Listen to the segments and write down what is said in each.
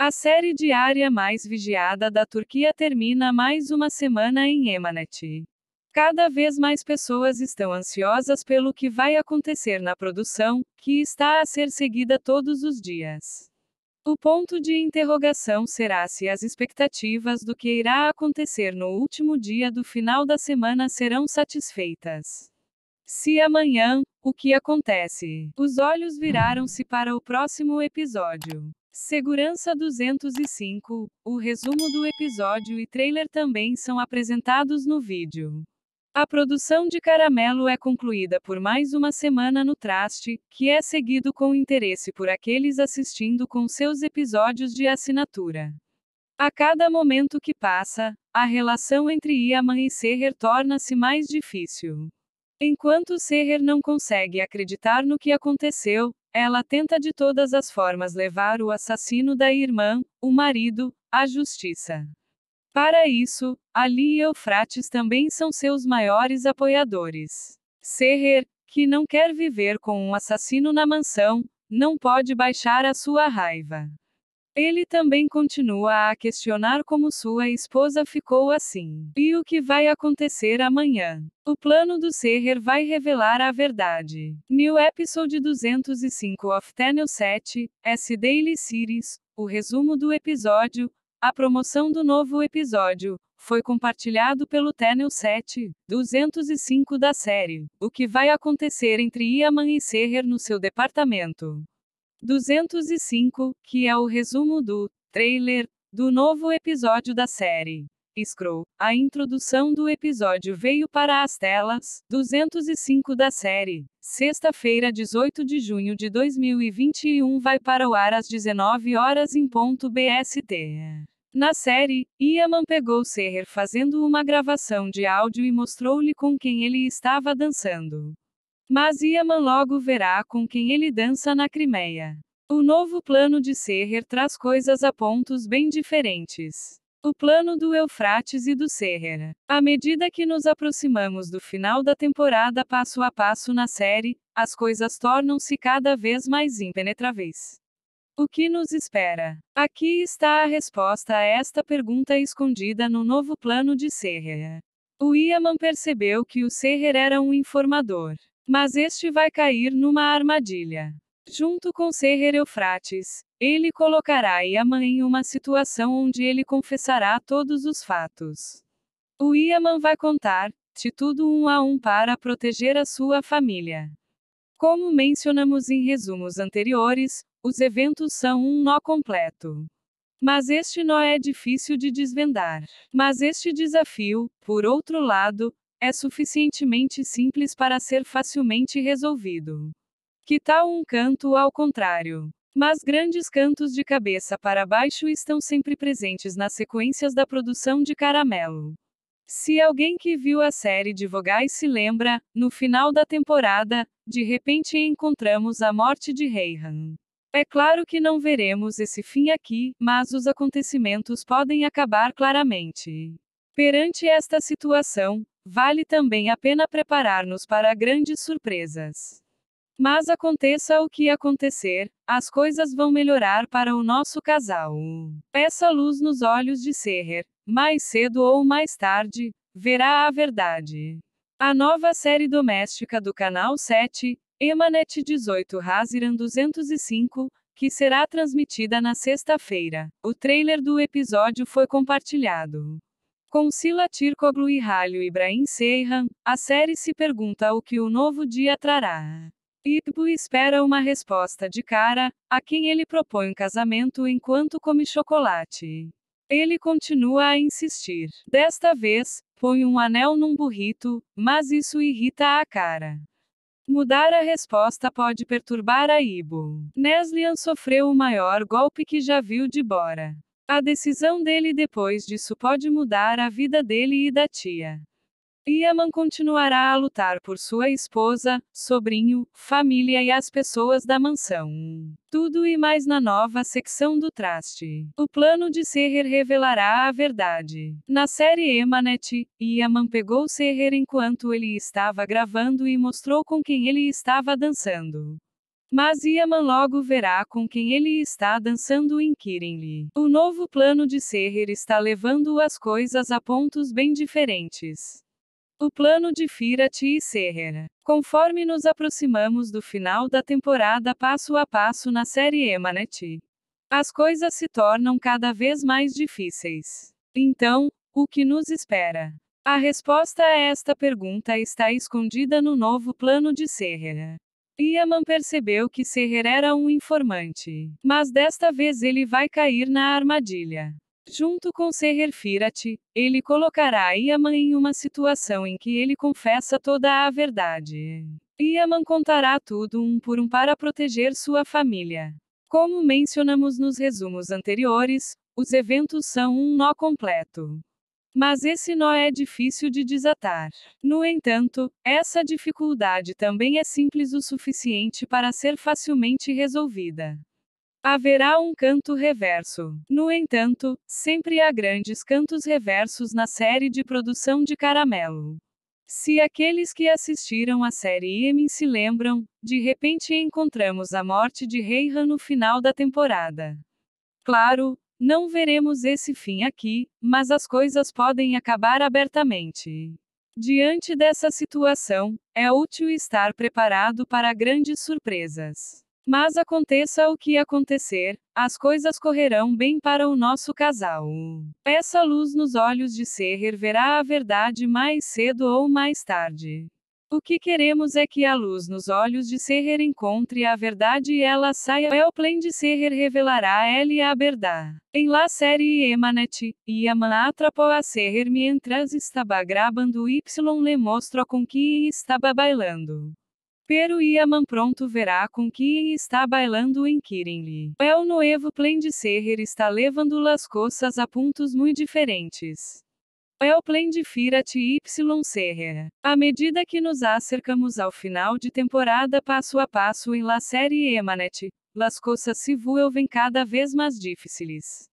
A série diária mais vigiada da Turquia termina mais uma semana em Emanet. Cada vez mais pessoas estão ansiosas pelo que vai acontecer na produção, que está a ser seguida todos os dias. O ponto de interrogação será se as expectativas do que irá acontecer no último dia do final da semana serão satisfeitas. Se amanhã, o que acontece? Os olhos viraram-se para o próximo episódio. Segurança 205, o resumo do episódio e trailer também são apresentados no vídeo. A produção de Caramelo é concluída por mais uma semana no Traste, que é seguido com interesse por aqueles assistindo com seus episódios de assinatura. A cada momento que passa, a relação entre Yaman e Seher torna-se mais difícil. Enquanto Seher não consegue acreditar no que aconteceu, ela tenta de todas as formas levar o assassino da irmã, o marido, à justiça. Para isso, Ali e Eufrates também são seus maiores apoiadores. Seher, que não quer viver com um assassino na mansão, não pode baixar a sua raiva. Ele também continua a questionar como sua esposa ficou assim. E o que vai acontecer amanhã? O plano do Seher vai revelar a verdade. New Episode 205 of Channel 7, S Daily Series, o resumo do episódio. A promoção do novo episódio foi compartilhado pelo Channel 7, 205 da série. O que vai acontecer entre Yaman e Seher no seu departamento. 205, que é o resumo do trailer do novo episódio da série. Scroll. A introdução do episódio veio para as telas. 205 da série. Sexta-feira, 18 de junho de 2021, vai para o ar às 19 horas em ponto BST. Na série, Yaman pegou Seher fazendo uma gravação de áudio e mostrou-lhe com quem ele estava dançando. Mas Yaman logo verá com quem ele dança na Crimeia. O novo plano de Seher traz coisas a pontos bem diferentes. O plano do Eufrates e do Seher. À medida que nos aproximamos do final da temporada passo a passo na série, as coisas tornam-se cada vez mais impenetráveis. O que nos espera? Aqui está a resposta a esta pergunta escondida no novo plano de Seher. O Yaman percebeu que o Seher era um informador. Mas este vai cair numa armadilha. Junto com Seher Eufrates, ele colocará Yaman em uma situação onde ele confessará todos os fatos. O Yaman vai contar de tudo um a um para proteger a sua família. Como mencionamos em resumos anteriores, os eventos são um nó completo. Mas este nó é difícil de desvendar. Mas este desafio, por outro lado, é suficientemente simples para ser facilmente resolvido. Que tal um canto ao contrário? Mas grandes cantos de cabeça para baixo estão sempre presentes nas sequências da produção de Caramelo. Se alguém que viu a série de vogais se lembra, no final da temporada, de repente encontramos a morte de Rayhan. É claro que não veremos esse fim aqui, mas os acontecimentos podem acabar claramente. Perante esta situação, vale também a pena preparar-nos para grandes surpresas. Mas aconteça o que acontecer, as coisas vão melhorar para o nosso casal. Essa luz nos olhos de Seher, mais cedo ou mais tarde, verá a verdade. A nova série doméstica do Canal 7, Emanet 18 Haziran 205, que será transmitida na sexta-feira. O trailer do episódio foi compartilhado. Com Sila Tirkoglu e Halil Ibrahim Seyhan, a série se pergunta o que o novo dia trará. Ibu espera uma resposta de cara, a quem ele propõe um casamento enquanto come chocolate. Ele continua a insistir. Desta vez, põe um anel num burrito, mas isso irrita a cara. Mudar a resposta pode perturbar a Ibu. Neslihan sofreu o maior golpe que já viu de Bora. A decisão dele depois disso pode mudar a vida dele e da tia. Yaman continuará a lutar por sua esposa, sobrinho, família e as pessoas da mansão. Tudo e mais na nova secção do Traste. O plano de Seher revelará a verdade. Na série Emanet, Yaman pegou Seher enquanto ele estava gravando e mostrou com quem ele estava dançando. Mas Yaman logo verá com quem ele está dançando em Kirinli. O novo plano de Seher está levando as coisas a pontos bem diferentes. O plano de Firat e Seher. Conforme nos aproximamos do final da temporada passo a passo na série Emanet, as coisas se tornam cada vez mais difíceis. Então, o que nos espera? A resposta a esta pergunta está escondida no novo plano de Seher. Yaman percebeu que Seher era um informante. Mas desta vez ele vai cair na armadilha. Junto com Seher Firat, ele colocará Yaman em uma situação em que ele confessa toda a verdade. Yaman contará tudo um por um para proteger sua família. Como mencionamos nos resumos anteriores, os eventos são um nó completo. Mas esse nó é difícil de desatar. No entanto, essa dificuldade também é simples o suficiente para ser facilmente resolvida. Haverá um canto reverso. No entanto, sempre há grandes cantos reversos na série de produção de Caramelo. Se aqueles que assistiram à série Emin se lembram, de repente encontramos a morte de Reihan no final da temporada. Claro, não veremos esse fim aqui, mas as coisas podem acabar abertamente. Diante dessa situação, é útil estar preparado para grandes surpresas. Mas aconteça o que acontecer, as coisas correrão bem para o nosso casal. Essa luz nos olhos de Seher verá a verdade mais cedo ou mais tarde. O que queremos é que a luz nos olhos de Seher encontre a verdade e ela saia. El plan de Seher revelará a ele a verdade. Em la série Emanet, Yaman atrapou a Seher mientras estava gravando y le mostrou com quem estava bailando. Pero Yaman pronto verá com quem está bailando em Kirinli. El nuevo plan de Seher está levando las coisas a pontos muito diferentes. É o plan de Firat y Seher. À medida que nos acercamos ao final de temporada passo a passo em la série Emanet, las coisas se vuelven cada vez mais difíceis.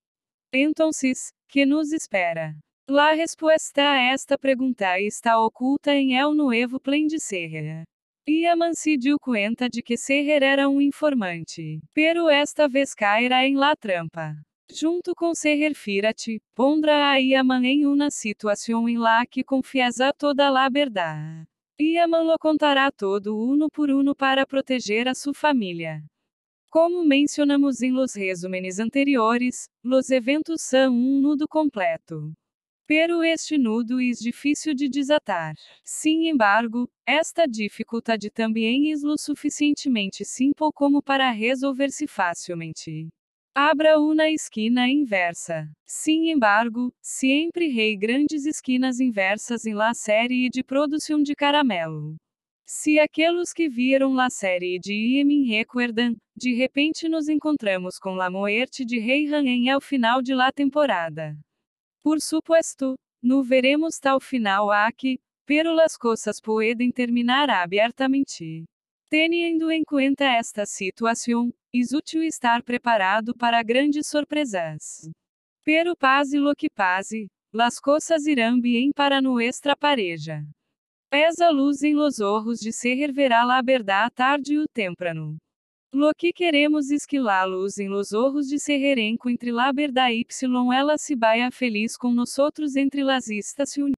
Entonces, que nos espera? La respuesta a esta pergunta está oculta em El nuevo plan de Seher. Yaman se deu conta de que Seher era um informante. Pero esta vez cairá em la trampa. Junto com Seher Firat, pondrá a Yaman em uma situação em la que confiesa toda la verdade. Yaman lo contará todo uno por uno para proteger a sua família. Como mencionamos em los resúmenes anteriores, los eventos são um nudo completo. Pero este nudo é difícil de desatar. Sin embargo, esta dificuldade também é lo suficientemente simple como para resolver-se facilmente. Abra uma esquina inversa. Sin embargo, sempre rei grandes esquinas inversas em la série de produção de Caramelo. Se aqueles que viram la série de Yemin recuerdan, de repente nos encontramos com la muerte de Reihan em el final de la temporada. Por supuesto, no veremos tal final aqui, pero las coisas pueden terminar abertamente. Tendo em conta esta situação, é útil estar preparado para grandes surpresas. Pero pase lo que pase, las coisas irão bem para nuestra pareja. Pesa luz em los ojos de Seher verá la verdade tarde ou temprano. Lo que queremos es que la luz em los ojos de Seher encontre la verdade y ela se vaya feliz com nosotros entre las estaciones.